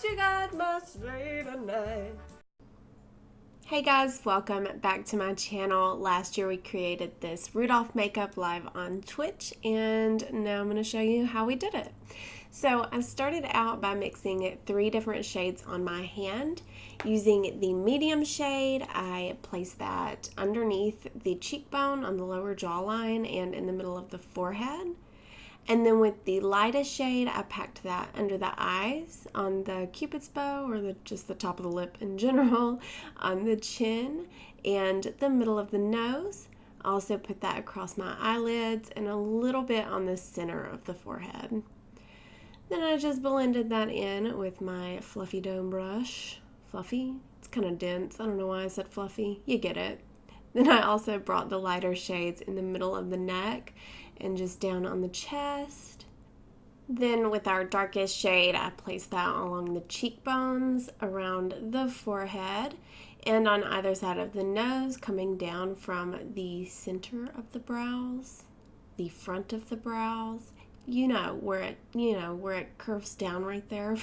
She got my slave tonight. Hey guys, welcome back to my channel. Last year we created this Rudolph makeup live on Twitch, and now I'm going to show you how we did it. So I started out by mixing 3 different shades on my hand. Using the medium shade, I placed that underneath the cheekbone on the lower jawline and in the middle of the forehead. And then with the lightest shade, I packed that under the eyes, on the cupid's bow, or just the top of the lip in general, on the chin, and the middle of the nose. I also put that across my eyelids and a little bit on the center of the forehead. Then I just blended that in with my fluffy dome brush. Fluffy? It's kind of dense. I don't know why I said fluffy. You get it. Then I also brought the lighter shades in the middle of the neck and just down on the chest. Then with our darkest shade, I placed that along the cheekbones, around the forehead, and on either side of the nose, coming down from the center of the brows, the front of the brows. Where it curves down right there.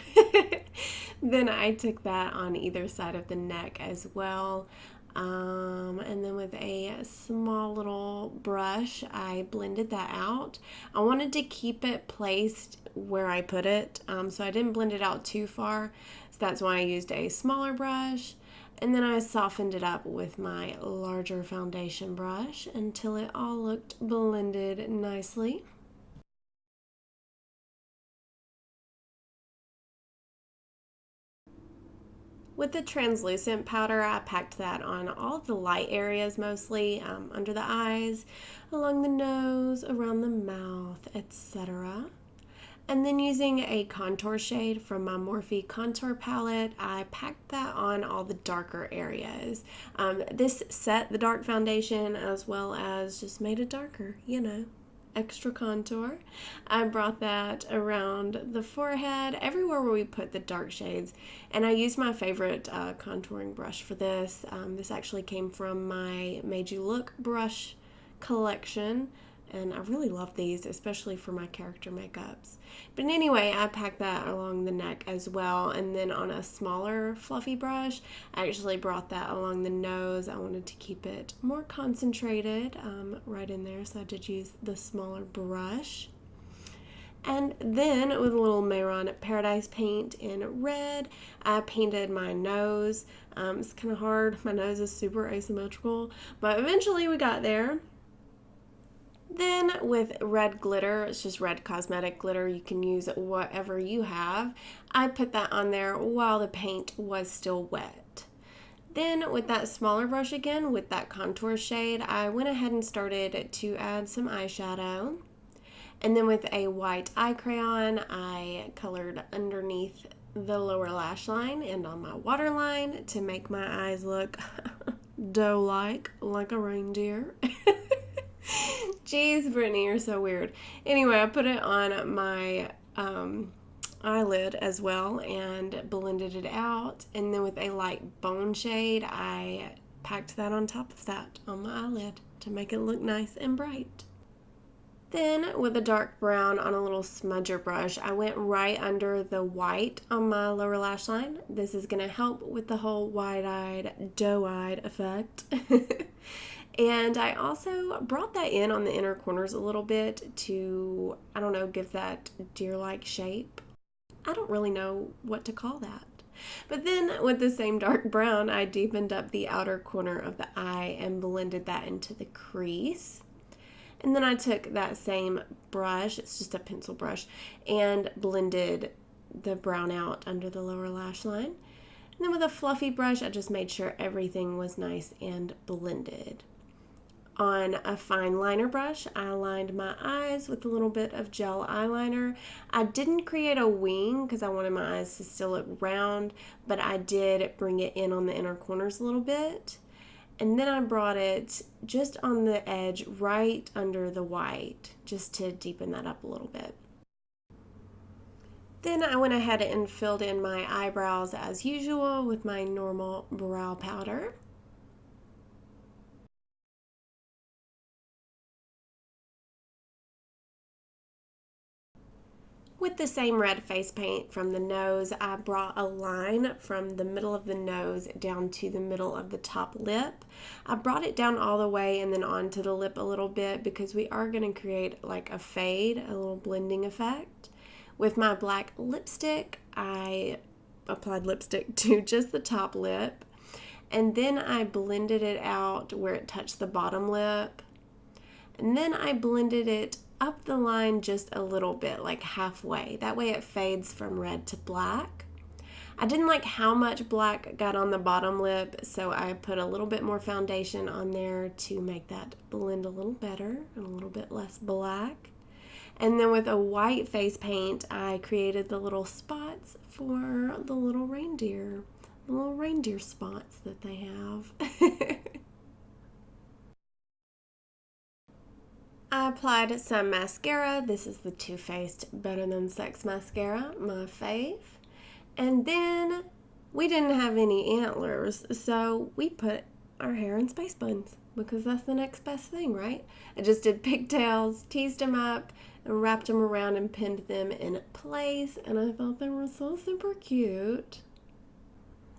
Then I took that on either side of the neck as well. And then with a small little brush, I blended that out. I wanted to keep it placed where I put it, so I didn't blend it out too far. So that's why I used a smaller brush. And then I softened it up with my larger foundation brush until it all looked blended nicely. With the translucent powder, I packed that on all of the light areas mostly, under the eyes, along the nose, around the mouth, etc. And then using a contour shade from my Morphe contour palette, I packed that on all the darker areas. This set the dark foundation as well as just made it darker, extra contour. I brought that around the forehead, everywhere where we put the dark shades, and I used my favorite contouring brush for this. This actually came from my Made You Look brush collection, and I really love these, especially for my character makeups. But anyway, I packed that along the neck as well, and then on a smaller fluffy brush, I actually brought that along the nose. I wanted to keep it more concentrated right in there, so I did use the smaller brush. And then with a little Mehron Paradise paint in red, I painted my nose. It's kind of hard. My nose is super asymmetrical, but eventually we got there. Then with red glitter, it's just red cosmetic glitter, you can use whatever you have. I put that on there while the paint was still wet. Then with that smaller brush again, with that contour shade, I went ahead and started to add some eyeshadow. And then with a white eye crayon, I colored underneath the lower lash line and on my waterline to make my eyes look doe-like, like a reindeer. Jeez, Brittany, you're so weird. Anyway, I put it on my eyelid as well and blended it out. And then with a light bone shade, I packed that on top of that on my eyelid to make it look nice and bright. Then with a dark brown on a little smudger brush, I went right under the white on my lower lash line. This is going to help with the whole wide-eyed, doe-eyed effect. And I also brought that in on the inner corners a little bit to, I don't know, give that deer-like shape. I don't really know what to call that. But then with the same dark brown, I deepened up the outer corner of the eye and blended that into the crease. And then I took that same brush, it's just a pencil brush, and blended the brown out under the lower lash line. And then with a fluffy brush, I just made sure everything was nice and blended. On a fine liner brush, I lined my eyes with a little bit of gel eyeliner. I didn't create a wing because I wanted my eyes to still look round, but I did bring it in on the inner corners a little bit. And then I brought it just on the edge right under the white, just to deepen that up a little bit. Then I went ahead and filled in my eyebrows as usual with my normal brow powder. With the same red face paint from the nose, I brought a line from the middle of the nose down to the middle of the top lip. I brought it down all the way and then onto the lip a little bit because we are going to create like a fade, a little blending effect. With my black lipstick, I applied lipstick to just the top lip, and then I blended it out where it touched the bottom lip, and then I blended it up the line just a little bit, like halfway. That way it fades from red to black. I didn't like how much black got on the bottom lip, so I put a little bit more foundation on there to make that blend a little better and a little bit less black. And then with a white face paint, I created the little spots for the little reindeer spots that they have. I applied some mascara. This is the Too Faced Better Than Sex mascara, my fave. And then we didn't have any antlers, so we put our hair in space buns because that's the next best thing, right? I just did pigtails, teased them up, and wrapped them around and pinned them in place, and I thought they were so super cute.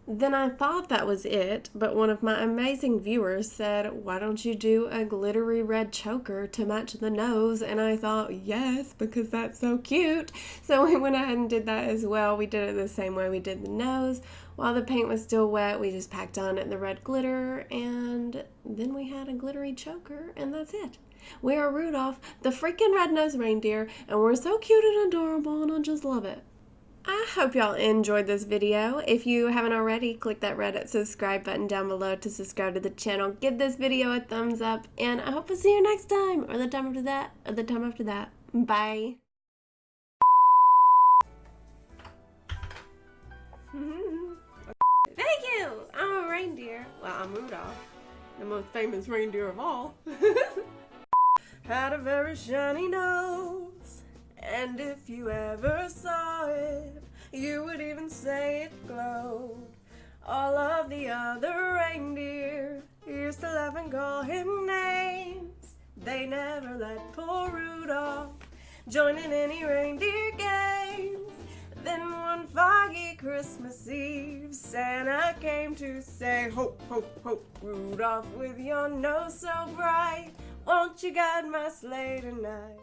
Then I thought that was it, but one of my amazing viewers said, why don't you do a glittery red choker to match the nose? And I thought, yes, because that's so cute. So we went ahead and did that as well. We did it the same way we did the nose. While the paint was still wet, we just packed on the red glitter, and then we had a glittery choker, and that's it. We are Rudolph, the freaking red-nosed reindeer, and we're so cute and adorable, and I just love it. I hope y'all enjoyed this video. If you haven't already, click that red subscribe button down below to subscribe to the channel. Give this video a thumbs up, and I hope to see you next time, or the time after that, or the time after that. Bye. Thank you! I'm a reindeer. Well, I'm Rudolph, the most famous reindeer of all. Had a very shiny nose, and if you ever saw it, you would even say it glowed. All of the other reindeer used to laugh and call him names. They never let poor Rudolph join in any reindeer games. Then one foggy Christmas Eve, Santa came to say, ho, ho, ho, Rudolph, with your nose so bright, won't you guide my sleigh tonight?